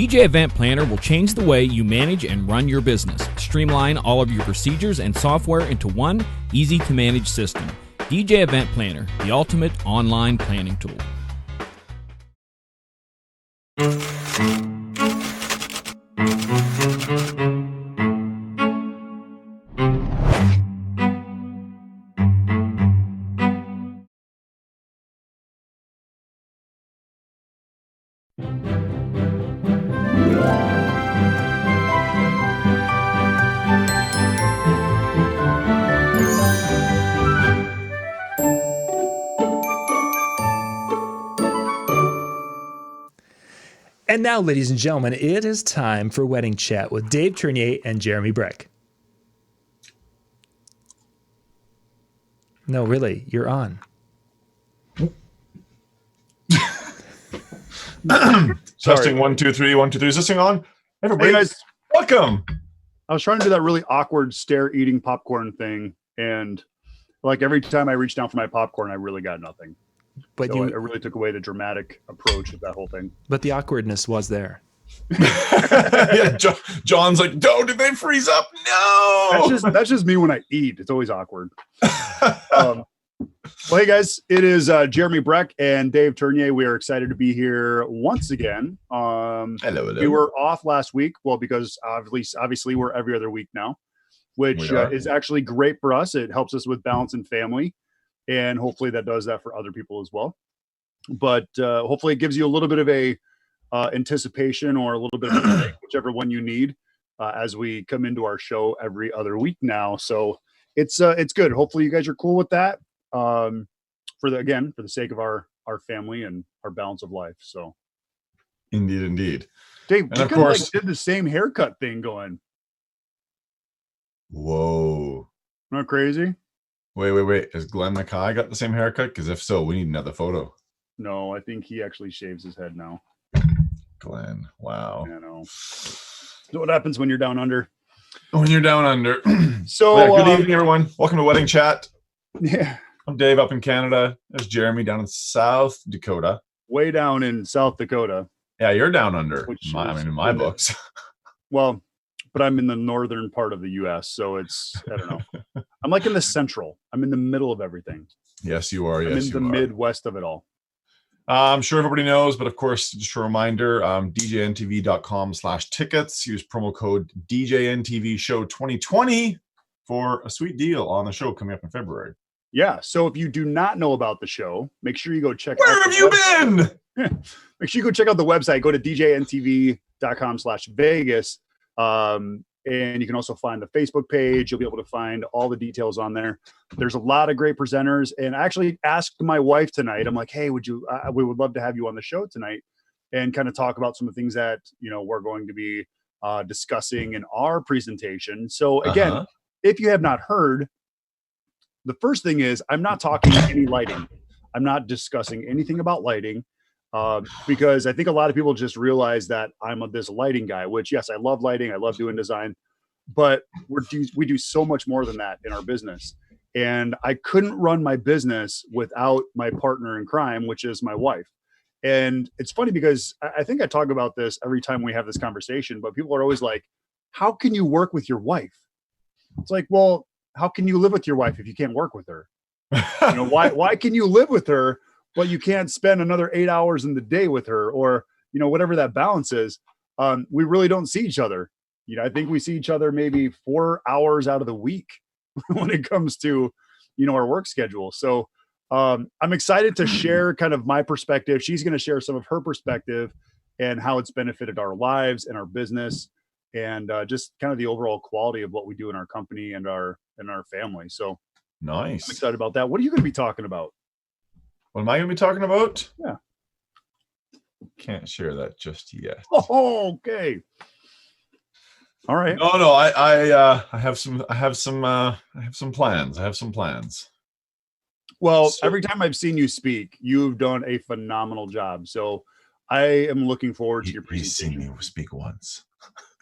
DJ Event Planner will change the way you manage and run your business. Streamline all of your procedures and software into one easy-to-manage system. DJ Event Planner, the ultimate online planning tool. And now, ladies and gentlemen, it is time for Wedding Chat with Dave Ternier and Jeremy Brech. No, really, you're on. Testing 1 2 3 1 2 3. Is this thing on? Everybody, Hey guys, welcome. I was trying to do that really awkward stare eating popcorn thing, and like every time I reached down for my popcorn, I really got nothing. But so it really took away the dramatic approach of that whole thing. But the awkwardness was there. Yeah, John's like, "No, did they freeze up? No." That's just me when I eat. It's always awkward. Well, hey guys, it is Jeremy Brech and Dave Ternier. We are excited to be here once again. Hello. We were off last week, well, because obviously we're every other week now, which is actually great for us. It helps us with balance and family, and hopefully that does that for other people as well. But hopefully it gives you a little bit of a anticipation or a little bit of a break, whichever one you need, as we come into our show every other week now. So it's good. Hopefully you guys are cool with that. For the sake of our family and our balance of life. So Indeed. Dave, and you of course did the same haircut thing going. Whoa. Not crazy? Wait. Has Glenn Mackay got the same haircut? Because if so, we need another photo. No, I think he actually shaves his head now. Glenn, wow. I know. So what happens when you're down under? When you're down under. So good evening, everyone. Welcome to Wedding Chat. Yeah. I'm Dave up in Canada. There's Jeremy down in South Dakota. Way down in South Dakota. Yeah, you're down under. In my books. Well, but I'm in the northern part of the U.S., so it's, I don't know. I'm like in the central. I'm in the middle of everything. Yes, you are. I'm in the Midwest of it all. I'm sure everybody knows, but of course, just a reminder, DJNTV.com/tickets. Use promo code DJNTV Show 2020 for a sweet deal on the show coming up in February. Yeah. So if you do not know about the show, make sure you go check out. Where have you been? Make sure you go check out the website. Go to DJNTV.com/Vegas. And you can also find the Facebook page. You'll be able to find all the details on there. There's a lot of great presenters. And I actually asked my wife tonight, I'm like, hey, we would love to have you on the show tonight and kind of talk about some of the things that, we're going to be discussing in our presentation. So again, if you have not heard, the first thing is I'm not talking any lighting. I'm not discussing anything about lighting. Because I think a lot of people just realize that I'm this lighting guy, which yes, I love lighting. I love doing design, but we do so much more than that in our business. And I couldn't run my business without my partner in crime, which is my wife. And it's funny because I think I talk about this every time we have this conversation, but people are always like, how can you work with your wife? It's like, well, how can you live with your wife if you can't work with her? Why can you live with her, but you can't spend another 8 hours in the day with her, or, whatever that balance is. We really don't see each other. I think we see each other maybe 4 hours out of the week when it comes to, our work schedule. So I'm excited to share kind of my perspective. She's going to share some of her perspective and how it's benefited our lives and our business and just kind of the overall quality of what we do in our company and our family. So nice. I'm excited about that. What are you going to be talking about? What am I going to be talking about? Yeah. Can't share that just yet. Oh, okay. All right. No. I have some plans. Well, every time I've seen you speak, you've done a phenomenal job. So I am looking forward to your presentation. You've seen me speak once.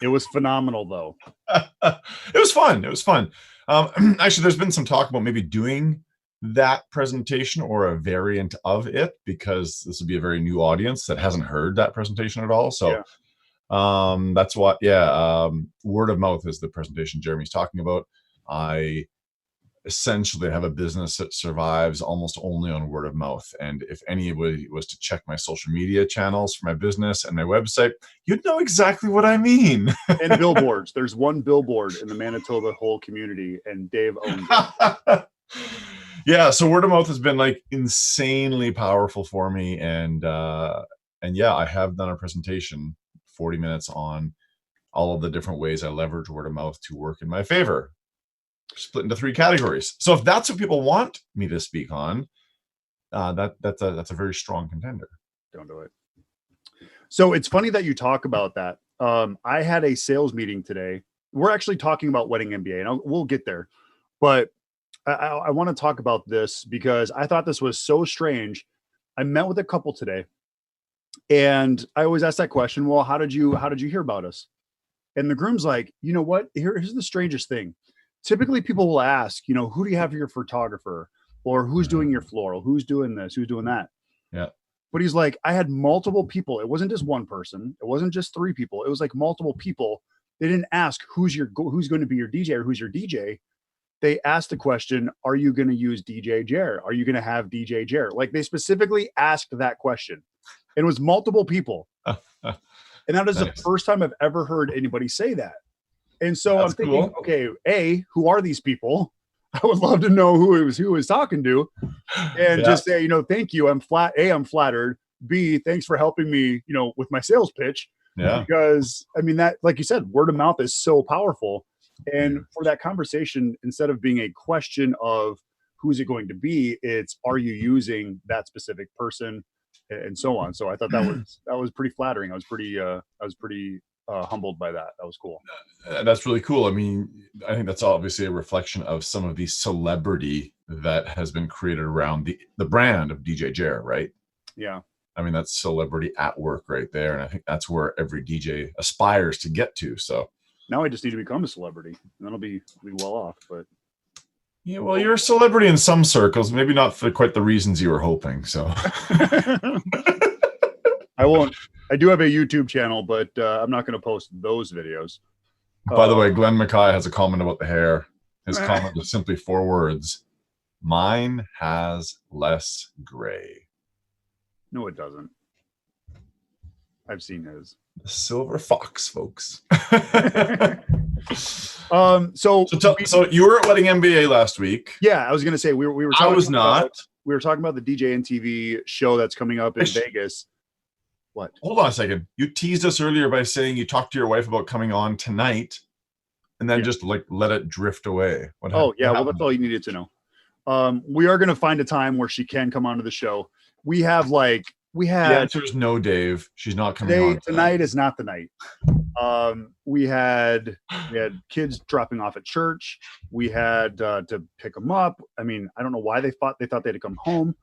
It was phenomenal, though. It was fun. Actually, there's been some talk about maybe doing that presentation or a variant of it, because this would be a very new audience that hasn't heard that presentation at all. So That's what, yeah. Word of mouth is the presentation Jeremy's talking about. I essentially have a business that survives almost only on word of mouth. And if anybody was to check my social media channels for my business and my website, you'd know exactly what I mean. And billboards. There's one billboard in the Manitoba whole community, and Dave owns it. Yeah, so word of mouth has been like insanely powerful for me. And yeah, I have done a presentation, 40 minutes, on all of the different ways I leverage word of mouth to work in my favor, split into 3 categories. So if that's what people want me to speak on, that's a very strong contender. Don't do it. So it's funny that you talk about that. I had a sales meeting today. We're actually talking about wedding MBA, and we'll get there. But I want to talk about this because I thought this was so strange. I met with a couple today, and I always ask that question, well, how did you hear about us? And the groom's like, you know what? Here's the strangest thing. Typically people will ask, who do you have for your photographer, or who's doing your floral? Who's doing this? Who's doing that? Yeah. But he's like, I had multiple people. It wasn't just one person. It wasn't just 3 people. It was like multiple people. They didn't ask who's going to be your DJ or who's your DJ. They asked the question, are you going to use DJ Jer? Are you going to have DJ Jer? Like, they specifically asked that question. And it was multiple people. And that is nice. The first time I've ever heard anybody say that. And so I'm thinking, cool. Okay, who are these people? I would love to know who he was talking to, and just say, thank you. I'm flattered. B, thanks for helping me, with my sales pitch. Yeah. Because that, like you said, word of mouth is so powerful. And for that conversation, instead of being a question of who's it going to be, it's, are you using that specific person, and so on. So I thought that was pretty flattering. I was pretty humbled by that. That was cool. That's really cool. I mean, I think that's obviously a reflection of some of the celebrity that has been created around the brand of DJ Jer, right? Yeah. I mean, that's celebrity at work right there. And I think that's where every DJ aspires to get to. So now I just need to become a celebrity, and then I'll be well off. But yeah, well, you're a celebrity in some circles, maybe not for quite the reasons you were hoping. So I won't. I do have a YouTube channel, but I'm not going to post those videos. By the way, Glenn Mackay has a comment about the hair. His comment is simply 4 words. Mine has less gray. No, it doesn't. I've seen his. The silver fox, folks. So you were at Wedding MBA last week. Yeah, I was going to say we were. I was not. We were talking about the DJNTV show that's coming up in Vegas. What? Hold on a second. You teased us earlier by saying you talked to your wife about coming on tonight, and then just like let it drift away. Well, that's all you needed to know. We are going to find a time where she can come onto the show. The answer is no, Dave. She's not coming on tonight. Is not the night. We had kids dropping off at church. We had to pick them up. I mean, I don't know why they thought they had to come home.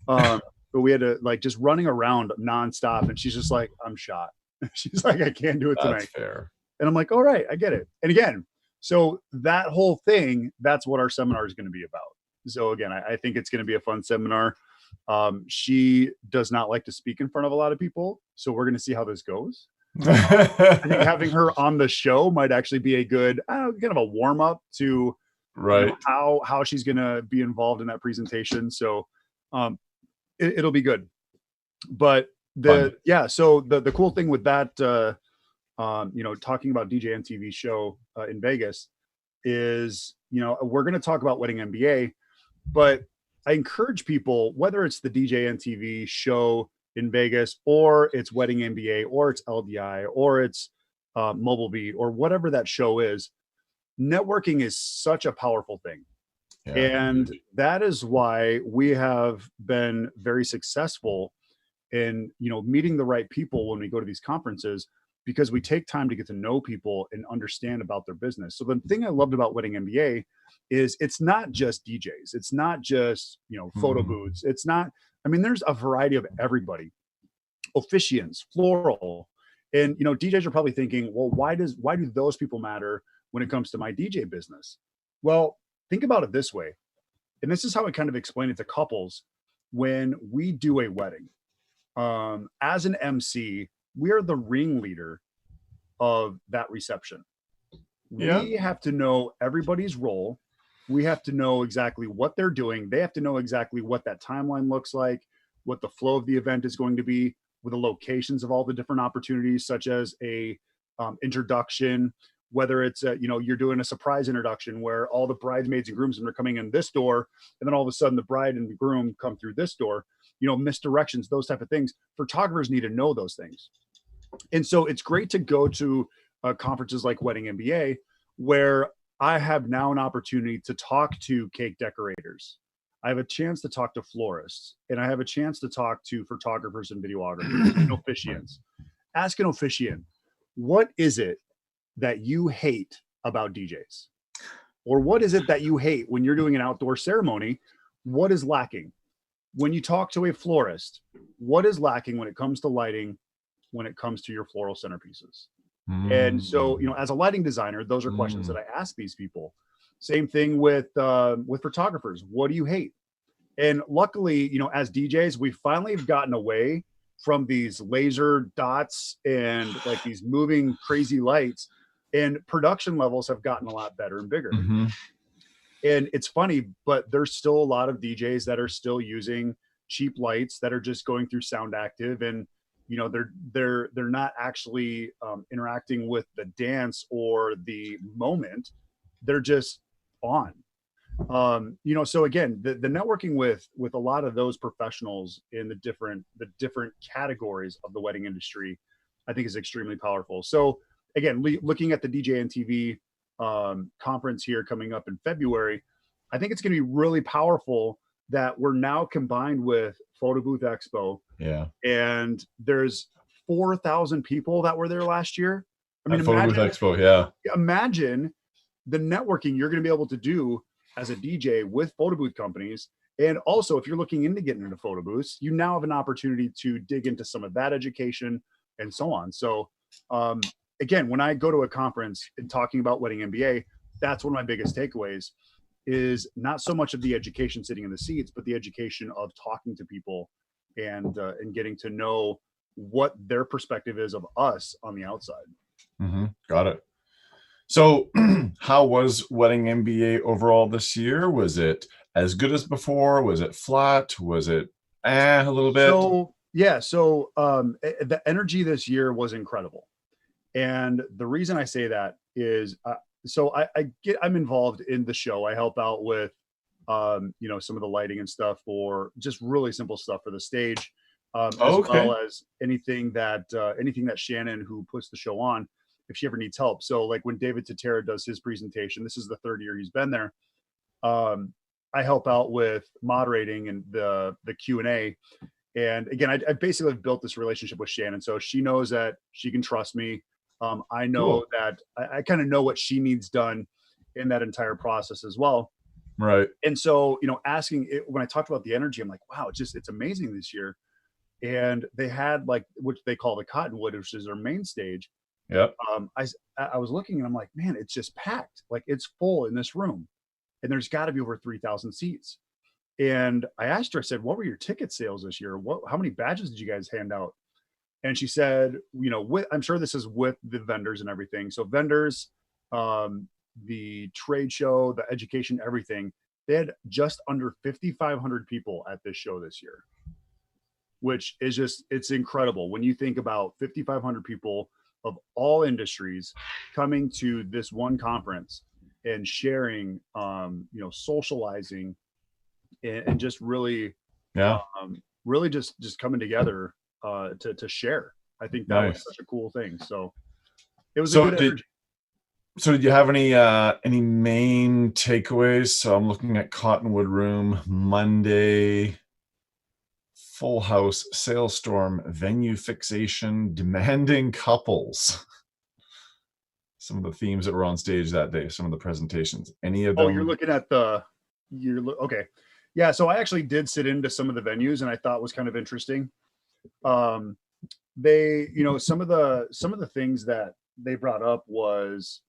But we had to just running around nonstop. And she's just like, I'm shot. She's like, I can't do it tonight. That's fair. And I'm like, all right, I get it. And again, so that whole thing, that's what our seminar is going to be about. So again, I think it's going to be a fun seminar. She does not like to speak in front of a lot of people. So we're going to see how this goes. I think having her on the show might actually be a good kind of a warm up to how she's going to be involved in that presentation. So it'll be good. But so the cool thing with that, talking about DJNTV show in Vegas is, we're going to talk about Wedding MBA, but I encourage people, whether it's the DJNTV show in Vegas, or it's Wedding MBA, or it's LDI, or it's Mobile Beat, or whatever that show is, networking is such a powerful thing. Yeah, and that is why we have been very successful in, meeting the right people when we go to these conferences, because we take time to get to know people and understand about their business. So the thing I loved about Wedding MBA is it's not just DJs. It's not just, photo booths. It's not, there's a variety of everybody, officiants, floral. And, DJs are probably thinking, well, why do those people matter when it comes to my DJ business? Well, think about it this way. And this is how I kind of explain it to couples. When we do a wedding, as an MC, we are the ringleader of that reception. Yeah. We have to know everybody's role. We have to know exactly what they're doing. They have to know exactly what that timeline looks like, what the flow of the event is going to be, with the locations of all the different opportunities, such as a introduction, whether it's you're doing a surprise introduction where all the bridesmaids and groomsmen are coming in this door, and then all of a sudden the bride and the groom come through this door. Misdirections, those type of things. Photographers need to know those things, and so it's great to go to conferences like Wedding MBA, where I have now an opportunity to talk to cake decorators. I have a chance to talk to florists, and I have a chance to talk to photographers and videographers and officiants. Ask an officiant, what is it that you hate about DJs? Or what is it that you hate when you're doing an outdoor ceremony? What is lacking? When you talk to a florist, what is lacking when it comes to lighting, when it comes to your floral centerpieces? And so, as a lighting designer, those are questions that I ask these people. Same thing with photographers. What do you hate? And luckily, as DJs, we finally have gotten away from these laser dots and like these moving crazy lights, and production levels have gotten a lot better and bigger. Mm-hmm. And it's funny, but there's still a lot of DJs that are still using cheap lights that are just going through Sound Active, and they're not actually interacting with the dance or the moment. They're just on. So again, the networking with a lot of those professionals in the different categories of the wedding industry, I think is extremely powerful. So again, looking at the DJNTV conference here coming up in February, I think it's going to be really powerful that we're now combined with Photo Booth Expo. Yeah. And there's 4,000 people that were there last year. I mean, Photo Booth Expo, yeah. Imagine the networking you're going to be able to do as a DJ with photo booth companies. And also, if you're looking into getting into photo booths, you now have an opportunity to dig into some of that education and so on. So again, when I go to a conference and talking about Wedding MBA, that's one of my biggest takeaways, is not so much of the education sitting in the seats, but the education of talking to people and getting to know what their perspective is of us on the outside. Mm-hmm. Got it. So how was Wedding MBA overall this year? Was it as good as before? Was it flat? Was it a little bit? So the energy this year was incredible. And the reason I say that is, I'm involved in the show. I help out with, some of the lighting and stuff, or just really simple stuff for the stage, as well as anything that Shannon, who puts the show on, if she ever needs help. So like when David Tatera does his presentation, this is the third year he's been there. I help out with moderating and the Q&A. And again, I basically built this relationship with Shannon. So she knows that she can trust me. I know that I kind of know what she needs done in that entire process as well. Right. And so, asking it, when I talked about the energy, I'm like, wow, it's amazing this year. And they had like, which they call the Cottonwood, which is their main stage. Yeah. I was looking and I'm like, man, it's just packed. Like it's full in this room, and there's got to be over 3,000 seats. And I asked her, I said, what were your ticket sales this year? How many badges did you guys hand out? And she said, I'm sure this is with the vendors and everything. So vendors, the trade show, the education, everything, they had just under 5,500 people at this show this year, which is it's incredible. When you think about 5,500 people of all industries coming to this one conference and sharing, socializing and just really, really just coming together to share. I think that was such a cool thing. So it was a good energy. So did you have any main takeaways? So I'm looking at Cottonwood Room, Monday, full house, sales storm, venue fixation, demanding couples. Some of the themes that were on stage that day, some of the presentations. Any of them? Oh, you're looking at okay. Yeah, so I actually did sit into some of the venues, and I thought was kind of interesting. They, some of the things that they brought up was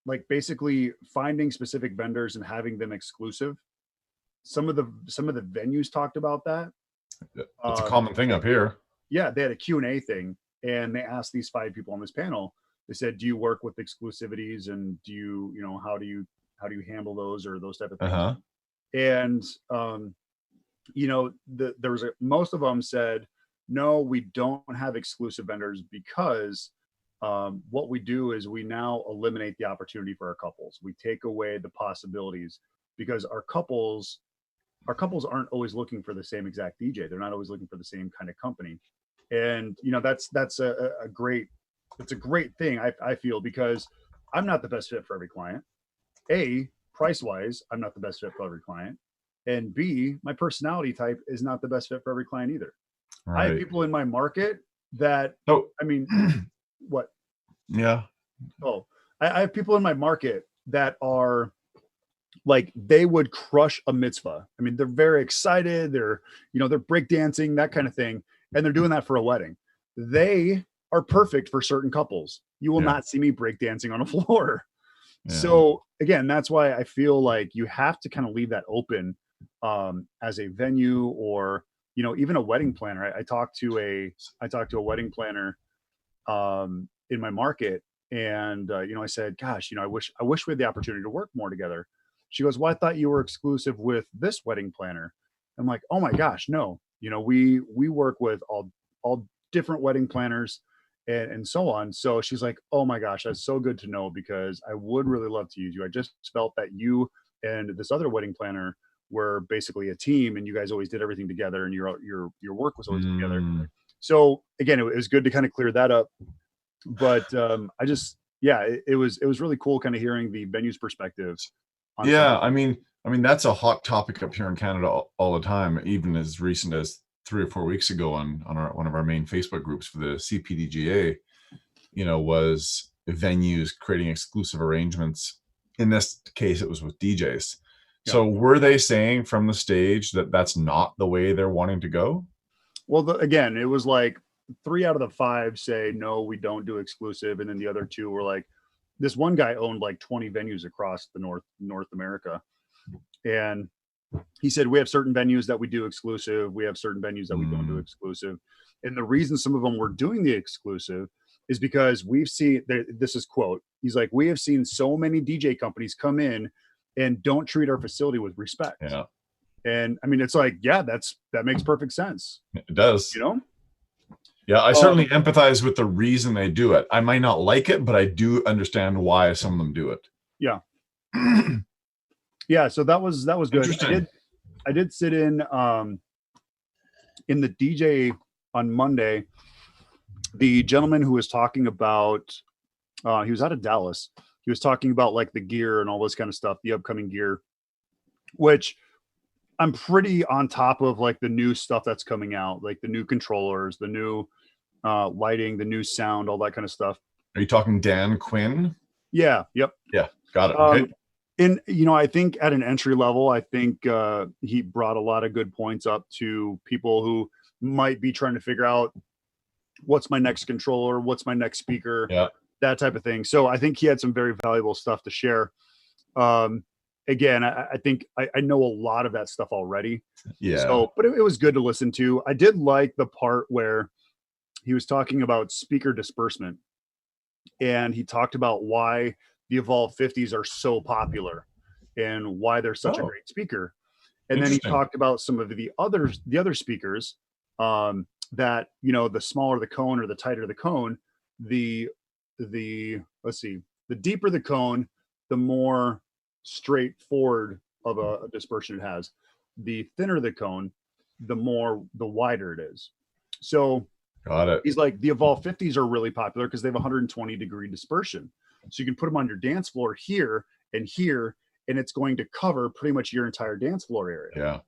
like basically finding specific vendors and having them exclusive. Some of the venues talked about that. It's a common thing up here. yeah, they had a Q&A thing, and they asked these 5 people on this panel. They said, do you work with exclusivities, and do you, how do you handle those, or those type of things? Uh-huh. And there was most of them said, no, we don't have exclusive vendors because what we do is we now eliminate the opportunity for our couples. We take away the possibilities, because our couples aren't always looking for the same exact DJ. They're not always looking for the same kind of company. And that's a great thing, I feel, because I'm not the best fit for every client. A, price wise, I'm not the best fit for every client. And B, my personality type is not the best fit for every client either. Right. I have people in my market that, what? Yeah. Oh, I have people in my market that are like, they would crush a mitzvah. I mean, they're very excited. They're breakdancing, that kind of thing. And they're doing that for a wedding. They are perfect for certain couples. You will not see me breakdancing on a floor. Yeah. So again, that's why I feel like you have to kind of leave that open as a venue, or, even a wedding planner. I talked to a wedding planner in my market, and I said, gosh, I wish we had the opportunity to work more together. She goes, well, I thought you were exclusive with this wedding planner. I'm like, oh my gosh, no. We work with all different wedding planners and so on. So she's like, oh my gosh, that's so good to know, because I would really love to use you. I just felt that you and this other wedding planner were basically a team, and you guys always did everything together, and your work was always together. So again, it was good to kind of clear that up. But it was really cool kind of hearing the venue's perspectives. Yeah, I mean that's a hot topic up here in Canada all the time, even as recent as 3 or 4 weeks ago on one of our main Facebook groups for the CPDGA, was venues creating exclusive arrangements. In this case, it was with DJs. Yeah. So were they saying from the stage that that's not the way they're wanting to go? Well, again, it was like 3 out of the 5 say, no, we don't do exclusive. And then the other 2 were like, this one guy owned like 20 venues across the North America. And he said, we have certain venues that we do exclusive. We have certain venues that we don't do exclusive. And the reason some of them were doing the exclusive is because we've seen, this is quote, he's like, we have seen so many DJ companies come in and don't treat our facility with respect. Yeah. And I mean, it's like, yeah, that makes perfect sense. It does. Yeah, I certainly empathize with the reason they do it. I might not like it, but I do understand why some of them do it. Yeah. Yeah, so that was good. I did sit in the DJ on Monday. The gentleman who was talking about, he was out of Dallas. He was talking about like the gear and all this kind of stuff, the upcoming gear, which I'm pretty on top of, like the new stuff that's coming out, like the new controllers, the new lighting, the new sound, all that kind of stuff. Are you talking Dan Quinn? Yeah. Yep. Yeah. Got it. Okay. And, I think at an entry level, I think he brought a lot of good points up to people who might be trying to figure out what's my next controller, what's my next speaker, that type of thing. So I think he had some very valuable stuff to share. Again, I think I know a lot of that stuff already. Yeah. So, but it was good to listen to. I did like the part where he was talking about speaker disbursement, and he talked about why the Evolve 50s are so popular and why they're such a great speaker. And then he talked about some of the other speakers that, the smaller the cone or the tighter the cone, the deeper the cone, the more straightforward of a dispersion it has. The thinner the cone, the wider it is. So got it. He's like, the Evolve 50s are really popular because they have 120 degree dispersion. So you can put them on your dance floor here, and it's going to cover pretty much your entire dance floor area. Yeah.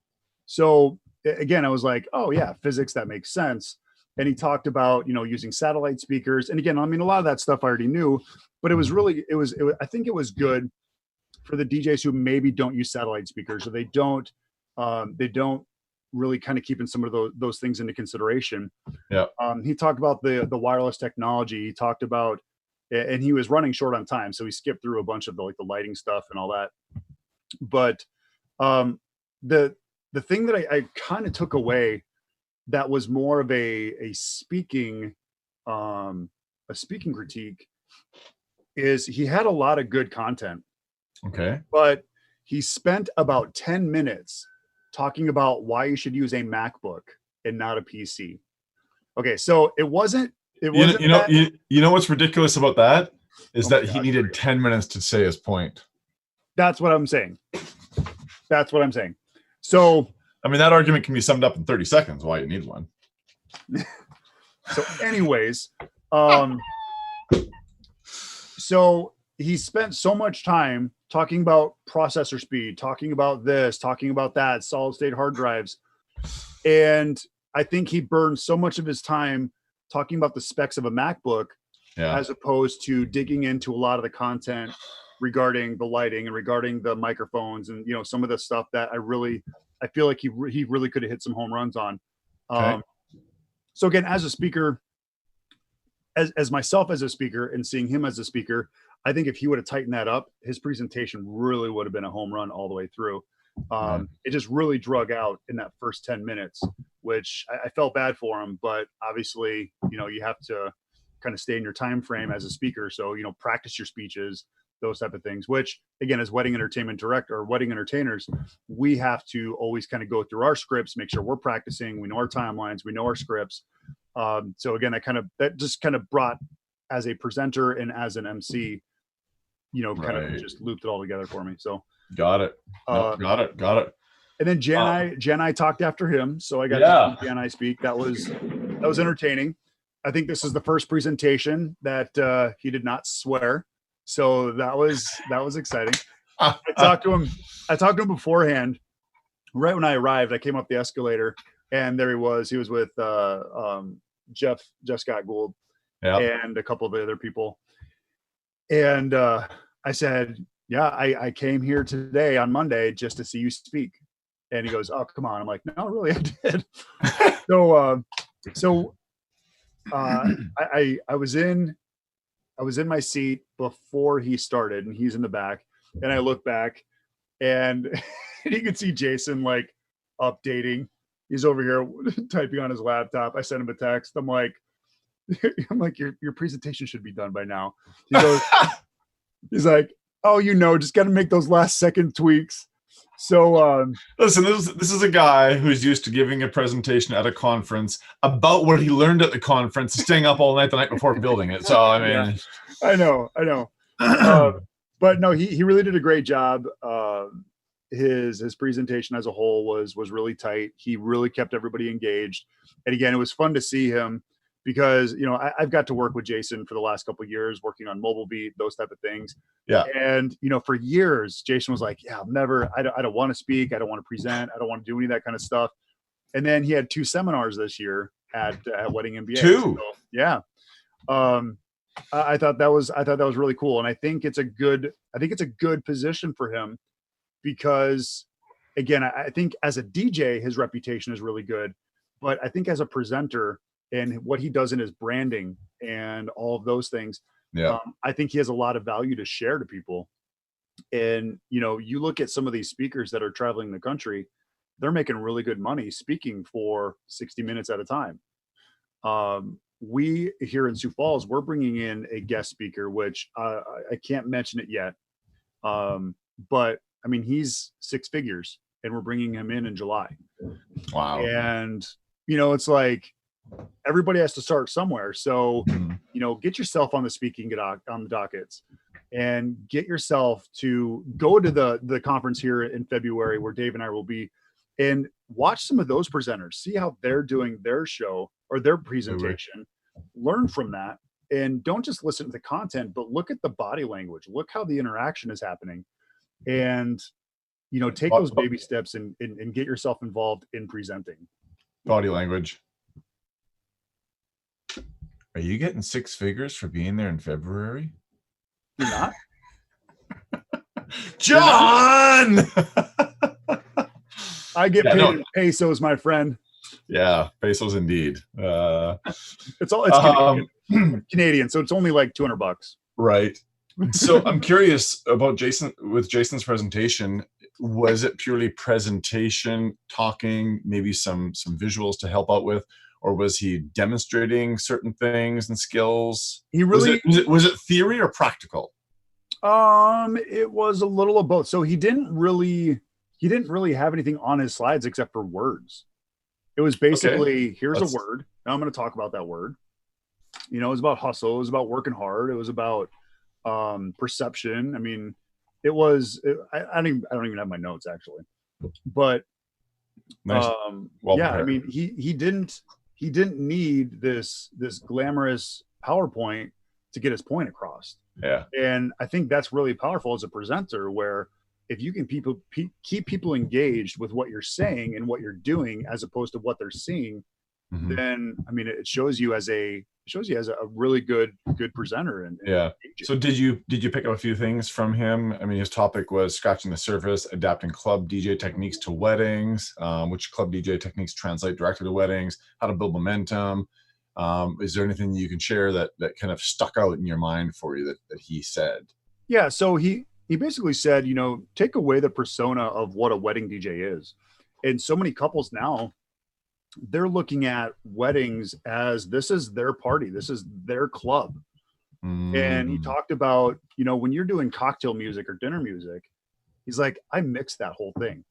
So again, I was like, oh yeah, physics, that makes sense. And he talked about, using satellite speakers. And again, I mean, a lot of that stuff I already knew, but it was I think it was good for the DJs who maybe don't use satellite speakers, or they don't really kind of keeping some of those things into consideration. Yeah. He talked about the wireless technology. He talked about, and he was running short on time, so he skipped through a bunch of the lighting stuff and all that. But the thing that I kind of took away that was more of a speaking critique is he had a lot of good content. Okay. But he spent about 10 minutes talking about why you should use a MacBook and not a PC. Okay, so it wasn't you know what's ridiculous about that is that he gosh, needed 10 minutes to say his point. That's what I'm saying. So I mean, that argument can be summed up in 30 seconds why you need one. So anyways, so he spent so much time talking about processor speed, talking about this, talking about that, solid state hard drives. And I think he burned so much of his time talking about the specs of a MacBook as opposed to digging into a lot of the content regarding the lighting and regarding the microphones and, some of the stuff that I feel like he really could have hit some home runs on. Okay. So again, as a speaker, as myself as a speaker and seeing him as a speaker, I think if he would have tightened that up, his presentation really would have been a home run all the way through. It just really drug out in that first 10 minutes, which I felt bad for him, but obviously, you have to kind of stay in your time frame as a speaker. So, practice your speeches, those type of things, which again, as wedding entertainment director or wedding entertainers, we have to always kind of go through our scripts, make sure we're practicing. We know our timelines, we know our scripts. So again, that just kind of brought as a presenter and as an MC, kind of just looped it all together for me. So got it. Got it. And then Jen I talked after him. So I got to see Jen I speak. That was entertaining. I think this is the first presentation that he did not swear. So that was exciting. I talked to him beforehand. Right when I arrived, I came up the escalator and there he was. He was with Jeff Scott Gould and a couple of the other people. And I said, I came here today on Monday just to see you speak. And he goes, oh, come on. I'm like, no, really, I did. So I was in my seat before he started and he's in the back. And I look back and you can see Jason like updating. He's over here typing on his laptop. I sent him a text. I'm like, your presentation should be done by now. He goes, he's like, oh, just got to make those last second tweaks. So listen, this is a guy who's used to giving a presentation at a conference about what he learned at the conference, staying up all night the night before building it. So I mean, I know. But no, he really did a great job. His presentation as a whole was really tight. He really kept everybody engaged. And again, it was fun to see him because, I've got to work with Jason for the last couple of years, working on Mobile Beat, those type of things. Yeah. And, for years, Jason was like, I don't want to speak. I don't want to present. I don't want to do any of that kind of stuff. And then he had 2 seminars this year at Wedding MBA. 2. So, yeah. I thought that was really cool. And I think it's a good position for him because again, I think as a DJ, his reputation is really good, but I think as a presenter and what he does in his branding and all of those things, I think he has a lot of value to share to people. And, you look at some of these speakers that are traveling the country, they're making really good money speaking for 60 minutes at a time. We here in Sioux Falls, we're bringing in a guest speaker, which I can't mention it yet. But I mean, he's 6 figures and we're bringing him in July. Wow. And, it's like everybody has to start somewhere. So, get yourself on the speaking on the dockets and get yourself to go to the conference here in February where Dave and I will be and watch some of those presenters, see how they're doing their show or their presentation, learn from that. And don't just listen to the content, but look at the body language, look how the interaction is happening and, take those baby steps and get yourself involved in presenting. Body language. Are you getting 6 figures for being there in February? You're not? John! I get paid in pesos, my friend. Yeah, pesos indeed. It's Canadian, so it's only like $200. Right. So I'm curious about Jason's presentation. was it purely presentation, talking, maybe some visuals to help out with, or was he demonstrating certain things and skills? He really was it theory or practical? It was a little of both. So he didn't really have anything on his slides except for words. It was basically, here's a word. Now I'm going to talk about that word. You know, it was about hustle. It was about working hard. It was about perception. I mean, it was. I don't even have my notes actually, but Nice. yeah. I mean, he didn't need this glamorous PowerPoint to get his point across. Yeah. And I think that's really powerful as a presenter, where if you can keep people engaged with what you're saying and what you're doing as opposed to what they're seeing, then I mean, it shows you as a really good presenter. And yeah. So did you pick up a few things from him? I mean, his topic was scratching the surface, adapting club DJ techniques to weddings, which club DJ techniques translate directly to weddings, how to build momentum. Is there anything you can share that kind of stuck out in your mind for you that he said? Yeah. So he basically said, you know, take away the persona of what a wedding DJ is. And so many couples now, they're looking at weddings as this is their party. This is their club. And he talked about, you know, when you're doing cocktail music or dinner music, he's like, I mix that whole thing.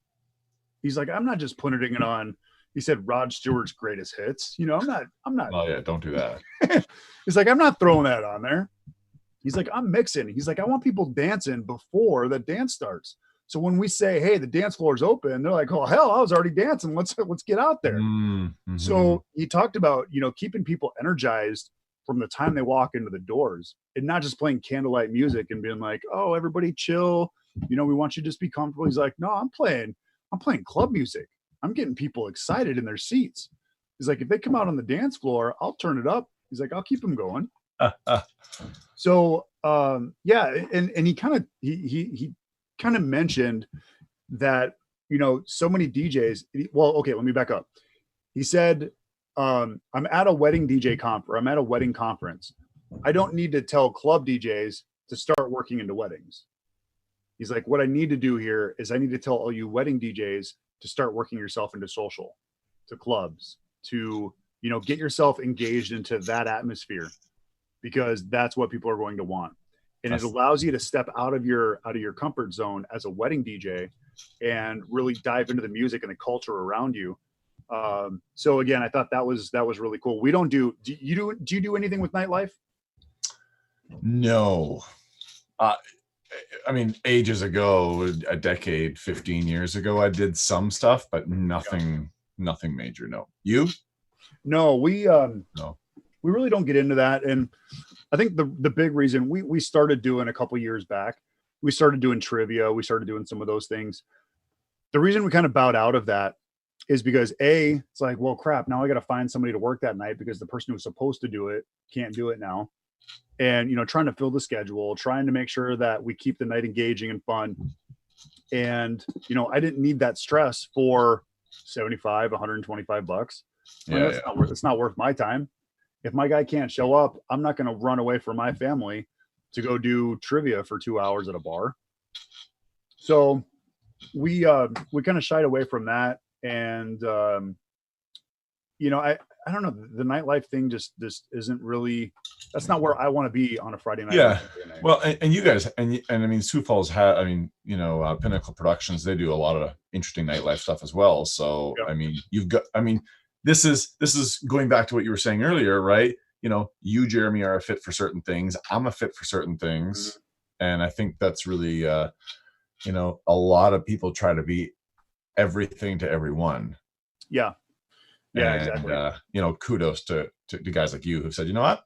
He's like, I'm not just putting it on. He said Rod Stewart's greatest hits. You know, I'm not. Oh yeah, don't do that. He's like, I'm not throwing that on there. He's like, I'm mixing. He's like, I want people dancing before the dance starts. So when we say, hey, the dance floor is open, they're like, oh, hell, I was already dancing. Let's get out there. So he talked about, you know, keeping people energized from the time they walk into the doors and not just playing candlelight music and being like, oh, everybody chill. You know, we want you to just be comfortable. He's like, no, I'm playing club music. I'm getting people excited in their seats. He's like, if they come out on the dance floor, I'll turn it up. He's like, I'll keep them going. So, yeah. And he kind of mentioned that, you know, so many DJs, well, okay, let me back up. He said, I'm at a wedding DJ I'm at a wedding conference. I don't need to tell club DJs to start working into weddings. He's like, what I need to do here is I need to tell all you wedding DJs to start working yourself into social, to clubs, to, you know, get yourself engaged into that atmosphere, because that's what people are going to want. And it allows you to step out of your comfort zone as a wedding DJ and really dive into the music and the culture around you. So again, I thought that was really cool. We don't do you do anything with nightlife? No. I mean, ages ago, a decade, 15 years ago, I did some stuff, but nothing major. No. You? No, we really don't get into that. And I think the big reason we started doing a couple years back, we started doing trivia. We started doing some of those things. The reason we kind of bowed out of that is because it's like, well, crap, now I got to find somebody to work that night because the person who was supposed to do it can't do it now. And, you know, trying to fill the schedule, trying to make sure that we keep the night engaging and fun. And, you know, I didn't need that stress for $75, $125. Yeah, It's not worth my time. If my guy can't show up, I'm not going to run away from my family to go do trivia for 2 hours at a bar. So we kind of shied away from that. And, you know, I don't know, the nightlife thing just isn't really, that's not where I want to be on a Friday night. Yeah. Well, and you guys, and I mean, Sioux Falls you know, Pinnacle Productions, they do a lot of interesting nightlife stuff as well. So, yeah. I mean, this is going back to what you were saying earlier, right? You know, you, Jeremy, are a fit for certain things. I'm a fit for certain things. Mm-hmm. And I think that's really, you know, a lot of people try to be everything to everyone. Yeah. Yeah, and, exactly. You know, kudos to guys like you who said, you know what?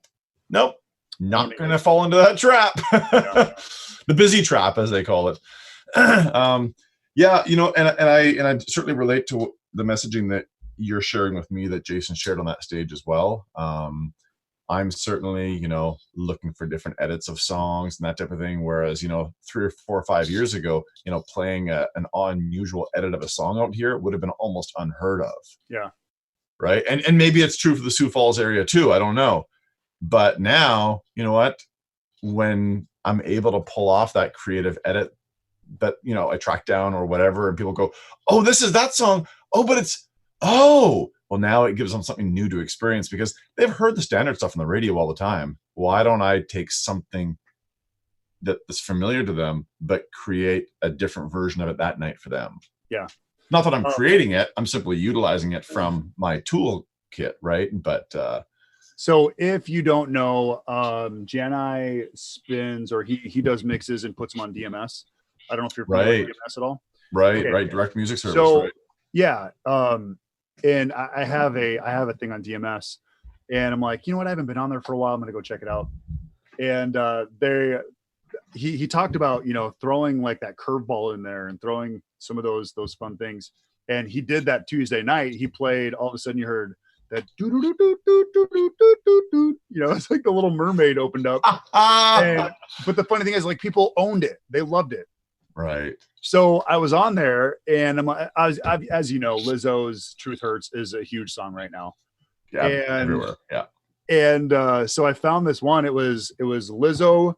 Nope, not going to fall into that trap. The busy trap, as they call it. Yeah, you know, and I certainly relate to the messaging that you're sharing with me that Jason shared on that stage as well. I'm certainly, you know, looking for different edits of songs and that type of thing. Whereas, you know, 3 or 4 or 5 years ago, you know, playing an unusual edit of a song out here would have been almost unheard of. Yeah. Right. And maybe it's true for the Sioux Falls area too. I don't know. But now, you know what, when I'm able to pull off that creative edit that, you know, I track down or whatever, and people go, oh, this is that song. Oh, but well, now it gives them something new to experience because they've heard the standard stuff on the radio all the time. Why don't I take something that's familiar to them, but create a different version of it that night for them? Yeah. Not that I'm creating it. I'm simply utilizing it from my toolkit, right? But so if you don't know, Jani spins, or he does mixes and puts them on DMS. I don't know if you're familiar with DMS at all. Right, okay. Right. Direct music service. So right. Yeah. And I have a thing on DMS, and I'm like, you know what? I haven't been on there for a while. I'm going to go check it out. And he talked about, you know, throwing like that curveball in there and throwing some of those fun things. And he did that Tuesday night. He played, all of a sudden you heard that doo doo doo doo doo doo doo doo doo. You know, it's like the Little Mermaid opened up. But the funny thing is, like, people owned it. They loved it. Right. So I was on there, and as you know, Lizzo's "Truth Hurts" is a huge song right now. Yeah, everywhere. Yeah. And so I found this one. It was Lizzo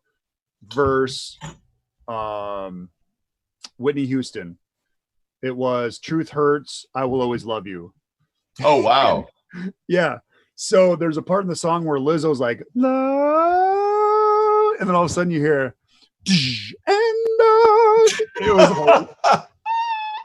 versus Whitney Houston. It was "Truth Hurts, I Will Always Love You." Oh wow. Yeah. So there's a part in the song where Lizzo's like, love, and then all of a sudden you hear, it was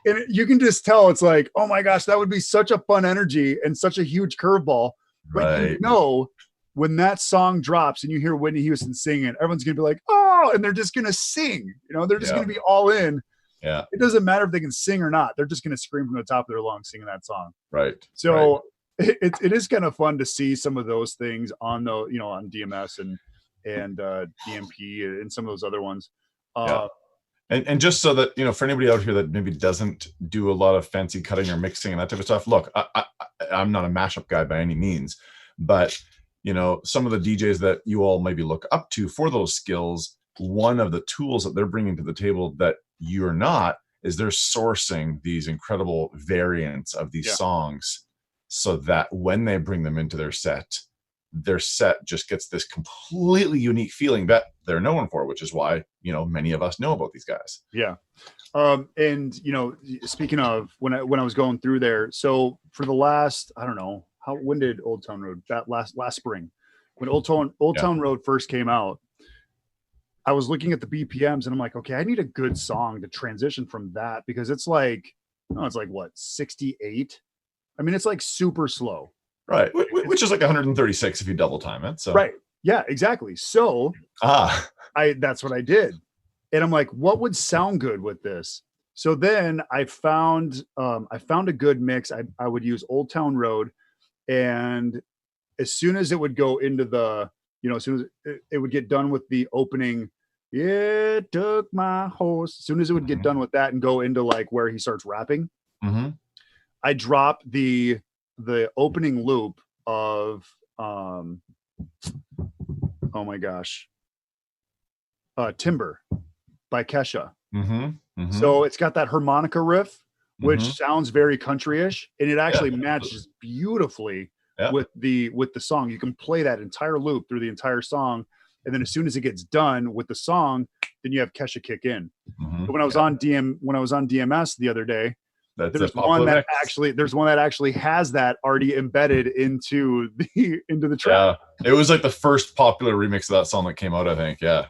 and you can just tell it's like, oh my gosh, that would be such a fun energy and such a huge curveball. But right. You know, when that song drops and you hear Whitney Houston singing, everyone's gonna be like, oh, and they're just gonna sing. You know, they're just gonna be all in. Yeah. It doesn't matter if they can sing or not. They're just gonna scream from the top of their lungs singing that song. Right. So it is kind of fun to see some of those things on the, you know, on DMS and DMP and some of those other ones. And just so that, you know, for anybody out here that maybe doesn't do a lot of fancy cutting or mixing and that type of stuff, look, I'm not a mashup guy by any means, but, you know, some of the DJs that you all maybe look up to for those skills, one of the tools that they're bringing to the table that you're not is they're sourcing these incredible variants of these songs so that when they bring them into their set just gets this completely unique feeling that they're known for, which is why, you know, many of us know about these guys. Yeah. And, you know, speaking of when I was going through there, so for the last, I don't know, when did Old Town Road, that last spring, when Old Town Road first came out, I was looking at the BPMs and I'm like, okay, I need a good song to transition from that, because it's like, it's like what, 68? I mean, it's like super slow. Right. Which is like 136 if you double time it. So right. Yeah, exactly. So that's what I did. And I'm like, what would sound good with this? So then I found a good mix. I would use Old Town Road, and as soon as it would go into the, you know, as soon as it would get done with the opening, it took my horse. As soon as it would get done with that and go into like where he starts rapping, I drop the opening loop of oh my gosh, Timber by Kesha. So it's got that harmonica riff, which sounds very country-ish, and it actually matches beautifully with the song. You can play that entire loop through the entire song, and then as soon as it gets done with the song, then you have Kesha kick in. But when I was on DMS the other day, there's one that actually has that already embedded into the track. Yeah, it was like the first popular remix of that song that came out, I think. Yeah.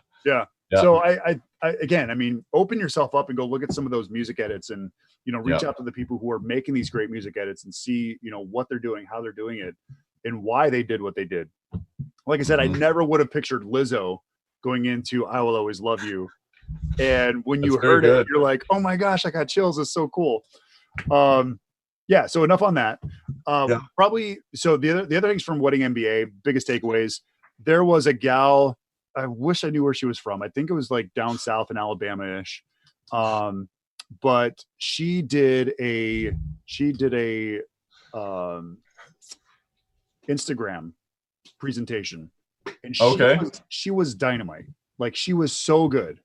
So I again, I mean, open yourself up and go look at some of those music edits, and, you know, reach out to the people who are making these great music edits and see, you know, what they're doing, how they're doing it, and why they did what they did. Like I said, I never would have pictured Lizzo going into "I Will Always Love You," and when you heard it, you're like, oh my gosh, I got chills. It's so cool. So enough on that. Probably. So the other things from Wedding MBA, biggest takeaways. There was a gal, I wish I knew where she was from. I think it was like down south in Alabama-ish. But she did a Instagram presentation, and she was dynamite. Like, she was so good.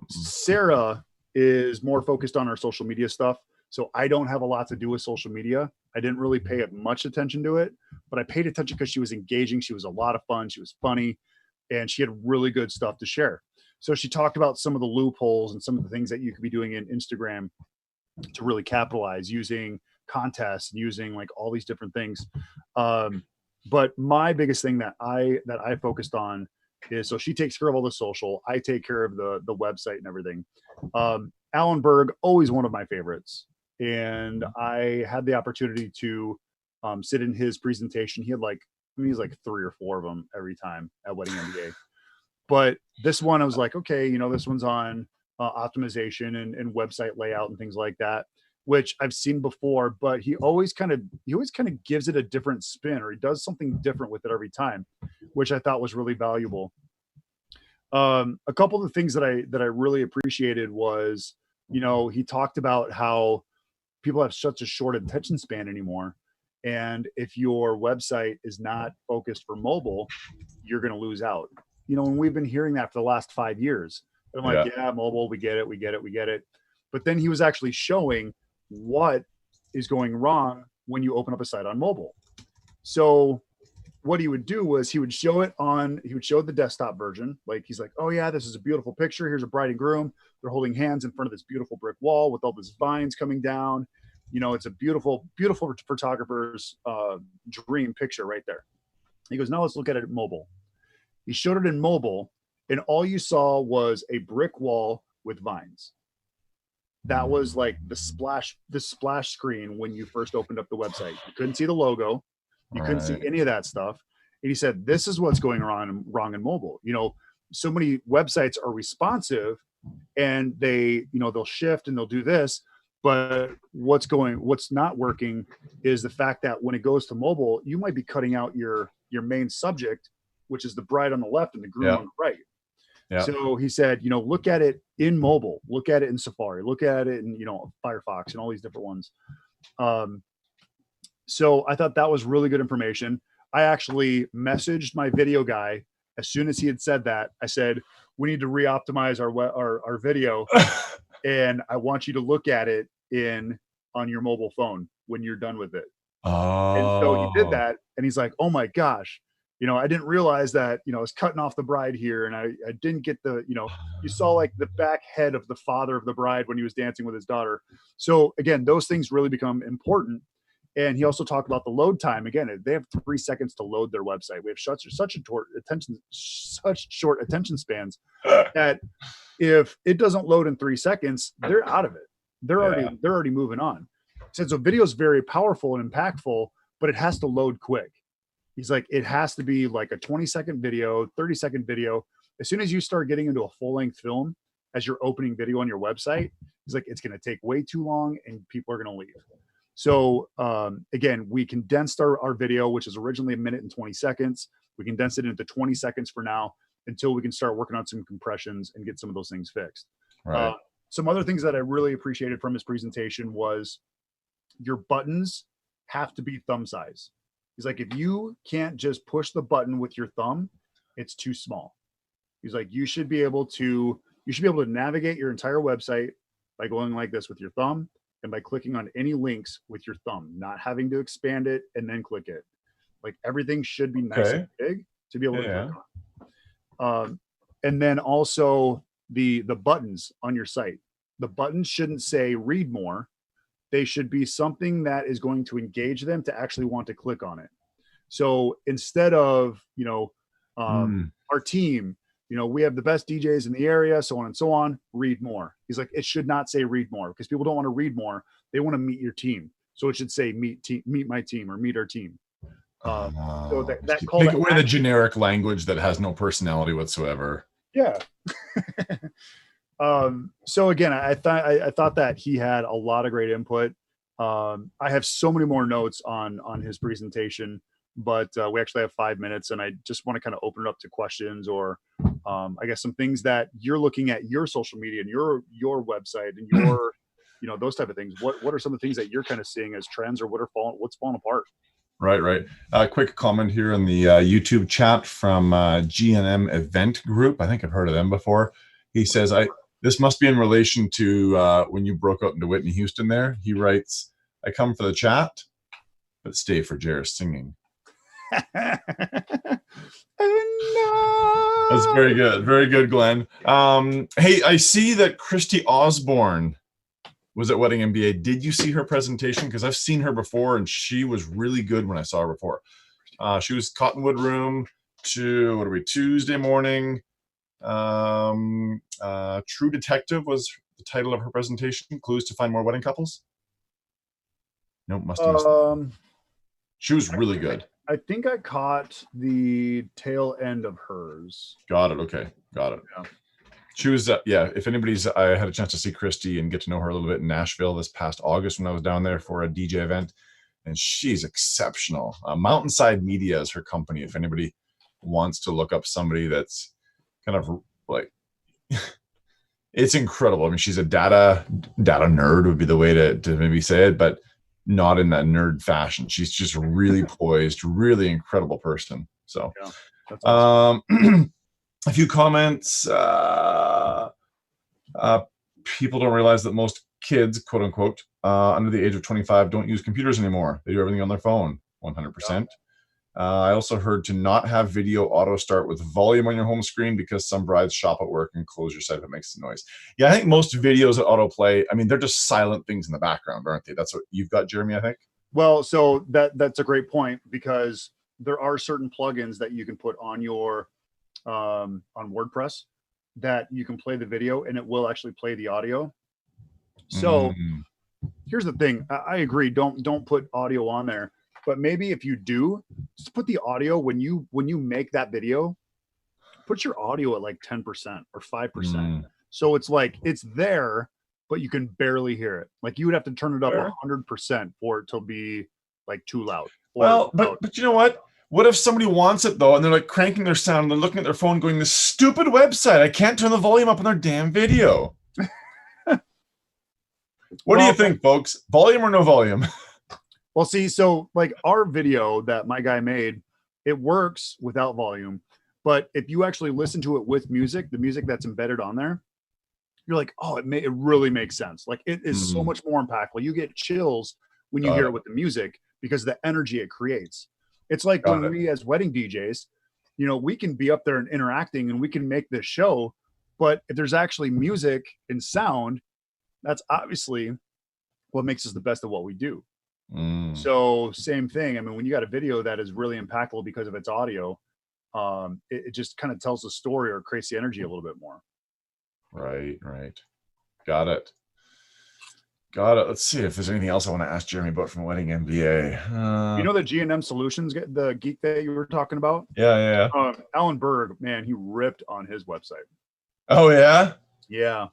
Sarah is more focused on our social media stuff, so I don't have a lot to do with social media. I didn't really pay much attention to it, but I paid attention because she was engaging. She was a lot of fun. She was funny, and she had really good stuff to share. So she talked about some of the loopholes and some of the things that you could be doing in Instagram to really capitalize, using contests, using like all these different things. But my biggest thing that I focused on is, so she takes care of all the social, I take care of the website and everything. Alan Berg, always one of my favorites. And I had the opportunity to sit in his presentation. He had like, he's like 3 or 4 of them every time at Wedding MBA. But this one, I was like, okay, this one's on optimization and website layout and things like that, which I've seen before, but he always kind of gives it a different spin, or he does something different with it every time, which I thought was really valuable. A couple of the things that I really appreciated was, he talked about how people have such a short attention span anymore. And if your website is not focused for mobile, you're going to lose out. And we've been hearing that for the last 5 years. I'm like, yeah, mobile, we get it. But then he was actually showing what is going wrong when you open up a site on mobile. So what he would do was he would show the desktop version. Like, he's like, oh yeah, this is a beautiful picture. Here's a bride and groom. They're holding hands in front of this beautiful brick wall with all these vines coming down. It's a beautiful, beautiful photographer's dream picture right there. He goes, now let's look at it mobile. He showed it in mobile, and all you saw was a brick wall with vines. That was like the splash screen when you first opened up the website. You couldn't see the logo. You couldn't see any of that stuff. And he said, this is what's going wrong in mobile. So many websites are responsive, and they'll shift and they'll do this. But what's not working is the fact that when it goes to mobile, you might be cutting out your main subject, which is the bride on the left and the groom on the right. Yeah. So he said, look at it in mobile, look at it in Safari, look at it in, Firefox and all these different ones. So I thought that was really good information. I actually messaged my video guy as soon as he had said that. I said, we need to re-optimize our video. And I want you to look at it on your mobile phone when you're done with it. Oh. And so he did that, and he's like, oh my gosh, I didn't realize that, I was cutting off the bride here, and I didn't get the, you saw like the back head of the father of the bride when he was dancing with his daughter. So again, those things really become important. And he also talked about the load time. Again, they have 3 seconds to load their website. We have such short attention spans that if it doesn't load in 3 seconds, they're out of it. They're already moving on. He said, so video is very powerful and impactful, but it has to load quick. He's like, it has to be like a 20-second video, 30-second video. As soon as you start getting into a full-length film as your opening video on your website, he's like, it's going to take way too long and people are going to leave. So again, we condensed our video, which is originally 1 minute and 20 seconds. We condensed it into 20 seconds for now until we can start working on some compressions and get some of those things fixed. Right. Some other things that I really appreciated from his presentation was your buttons have to be thumb size. He's like, if you can't just push the button with your thumb, it's too small. He's like, you should be able to navigate your entire website by going like this with your thumb and by clicking on any links with your thumb, not having to expand it and then click it. Like, everything should be nice and big to be able to click on. And then also the buttons on your site. The buttons shouldn't say read more. They should be something that is going to engage them to actually want to click on it. So instead of, our team, we have the best DJs in the area, so on and so on, read more. He's like, it should not say read more, because people don't want to read more. They want to meet your team. So it should say meet my team or meet our team. So that call take away the generic language that has no personality whatsoever. Yeah. So again, I thought that he had a lot of great input. I have so many more notes on his presentation, but we actually have 5 minutes, and I just want to kind of open it up to questions, or I guess some things that you're looking at your social media and your website and your, those type of things. What are some of the things that you're kind of seeing as trends, or what's falling apart? Right. Quick comment here in the YouTube chat from G&M Event Group. I think I've heard of them before. He says, this must be in relation to when you broke out into Whitney Houston there. He writes, I come for the chat, but stay for Jair's singing. That's That's very good. Very good, Glenn. Hey, I see that Christy Osborne was at Wedding MBA. Did you see her presentation? Because I've seen her before, and she was really good when I saw her before. She was Cottonwood Room to Tuesday morning. True Detective was the title of her presentation. Clues to find more wedding couples. Nope, must have missed that. She was really good. I think I caught the tail end of hers. Got it. Okay, got it. Yeah. She was, if anybody's, I had a chance to see Christy and get to know her a little bit in Nashville this past August when I was down there for a DJ event, and she's exceptional. Mountainside Media is her company. If anybody wants to look up somebody that's kind of like, it's incredible. I mean, she's a data nerd would be the way to maybe say it, but not in that nerd fashion. She's just really poised, really incredible person. So, yeah, that's awesome. A few comments. People don't realize that most kids, quote unquote, under the age of 25 don't use computers anymore. They do everything on their phone, 100%. Yeah. I also heard to not have video auto start with volume on your home screen because some brides shop at work and close your site if it makes noise. Yeah, I think most videos that autoplay, I mean, they're just silent things in the background, aren't they? That's what you've got, Jeremy, I think. Well, so that's a great point, because there are certain plugins that you can put on your on WordPress that you can play the video and it will actually play the audio. So here's the thing. I agree. Don't put audio on there. But maybe if you do, just put the audio when you make that video, put your audio at like 10% or 5%. So it's like it's there, but you can barely hear it. Like you would have to turn it up 100% for it to be like too loud. Well, but you know what? What if somebody wants it though, and they're like cranking their sound, and they're looking at their phone, going, "This stupid website! I can't turn the volume up on their damn video." What do you think, folks? Volume or no volume? Well, see, so like our video that my guy made, it works without volume. But if you actually listen to it with music, the music that's embedded on there, you're like, oh, it really makes sense. Like it is so much more impactful. You get chills when you hear it with the music because the energy it creates. It's like when we as wedding DJs, you know, we can be up there and interacting and we can make this show. But if there's actually music and sound, that's obviously what makes us the best at what we do. So same thing. I mean, when you got a video that is really impactful because of its audio, it just kind of tells the story or creates the energy a little bit more. Right. Got it. Let's see if there's anything else I want to ask Jeremy about from Wedding MBA. You know the G&M Solutions, the geek that you were talking about? Yeah. Alan Berg, man, he ripped on his website. Oh, yeah? Yeah.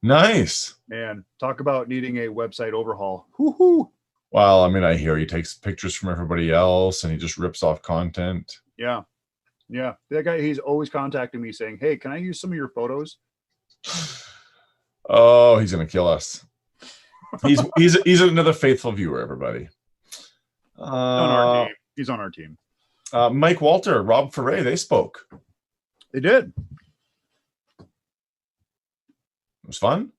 Nice. Man, talk about needing a website overhaul. Woo-hoo. Well, I mean, I hear he takes pictures from everybody else and he just rips off content. Yeah. That guy, he's always contacting me saying, hey, can I use some of your photos? Oh, he's going to kill us. He's another faithful viewer, everybody. He's on our team. Mike Walter, Rob Ferre, they spoke. They did. It was fun.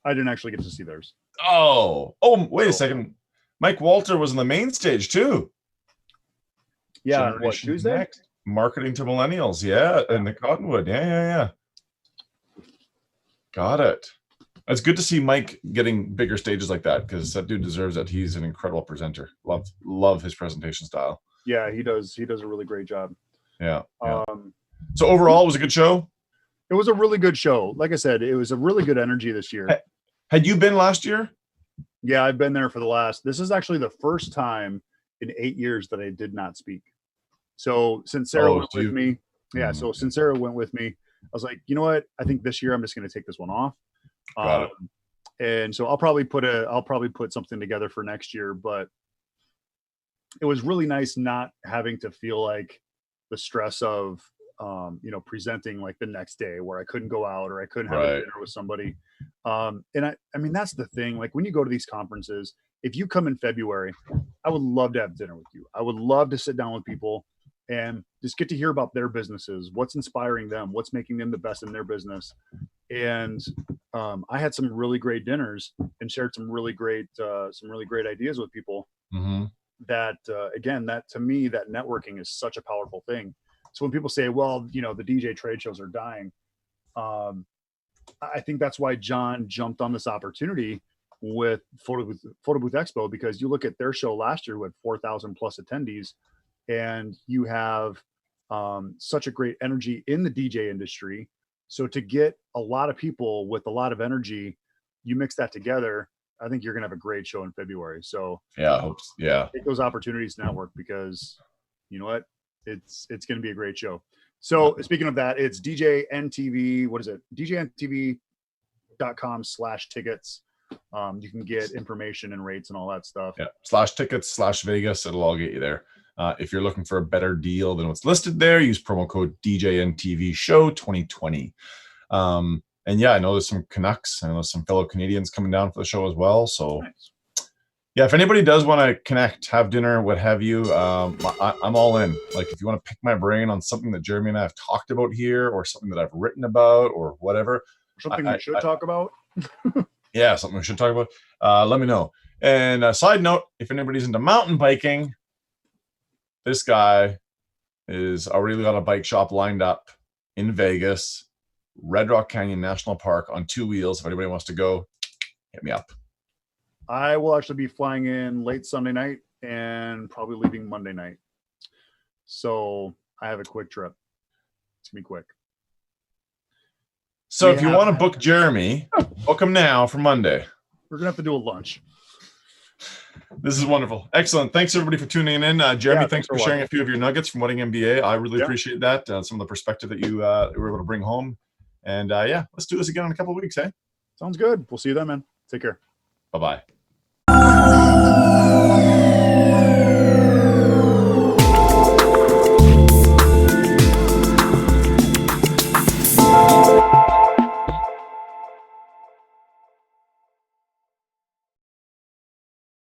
I didn't actually get to see theirs. Oh, wait a second. Mike Walter was on the main stage too. Yeah, what, Tuesday? Next. Marketing to Millennials, yeah, in the Cottonwood. Yeah. Got it. It's good to see Mike getting bigger stages like that because that dude deserves it. He's an incredible presenter. Love his presentation style. Yeah, he does. He does a really great job. Yeah. So overall, it was a good show? It was a really good show. Like I said, it was a really good energy this year. Had you been last year? Yeah, I've been there for this is actually the first time in 8 years that I did not speak. So since Sarah went with me, since Sarah went with me, I was like, you know what? I think this year I'm just going to take this one off. Got it. And so I'll probably put something together for next year, but it was really nice not having to feel like the stress of presenting like the next day where I couldn't go out or I couldn't have a dinner with somebody. And I mean, that's the thing. Like when you go to these conferences, if you come in February, I would love to have dinner with you. I would love to sit down with people and just get to hear about their businesses, what's inspiring them, what's making them the best in their business. And I had some really great dinners and shared some really great ideas with people. That again, that to me, that networking is such a powerful thing. So when people say, well, the DJ trade shows are dying, I think that's why John jumped on this opportunity with Photo Booth Expo, because you look at their show last year with 4,000 plus attendees, and you have such a great energy in the DJ industry. So to get a lot of people with a lot of energy, you mix that together, I think you're going to have a great show in February. So yeah, I hope so. Yeah, take those opportunities to network, because you know what, it's going to be a great show. So speaking of that, it's DJNTV. What is it? DJNTV.com/tickets. You can get information and rates and all that stuff. Yeah, /tickets/Vegas. It'll all get you there. If you're looking for a better deal than what's listed there, use promo code DJNTV Show 2020. And yeah, I know there's some Canucks. I know there's some fellow Canadians coming down for the show as well. So Nice. yeah, if anybody does want to connect, have dinner, what have you, I'm all in. Like, if you want to pick my brain on something that Jeremy and I have talked about here, or something that I've written about, or whatever, Something we should talk about. yeah, something we should talk about, let me know. And a side note, if anybody's into mountain biking, this guy is already got a bike shop lined up in Vegas, Red Rock Canyon National Park, on 2 wheels. If anybody wants to go, hit me up. I will actually be flying in late Sunday night and probably leaving Monday night. So I have a quick trip. It's going to be quick. So if you want to book Jeremy, book him now for Monday. We're going to have to do a lunch. This is wonderful. Excellent. Thanks, everybody, for tuning in. Jeremy, thanks for sharing a few of your nuggets from Wedding MBA. I really appreciate that. Some of the perspective that you were able to bring home. And yeah, let's do this again in a couple of weeks, eh? Sounds good. We'll see you then, man. Take care. Bye-bye.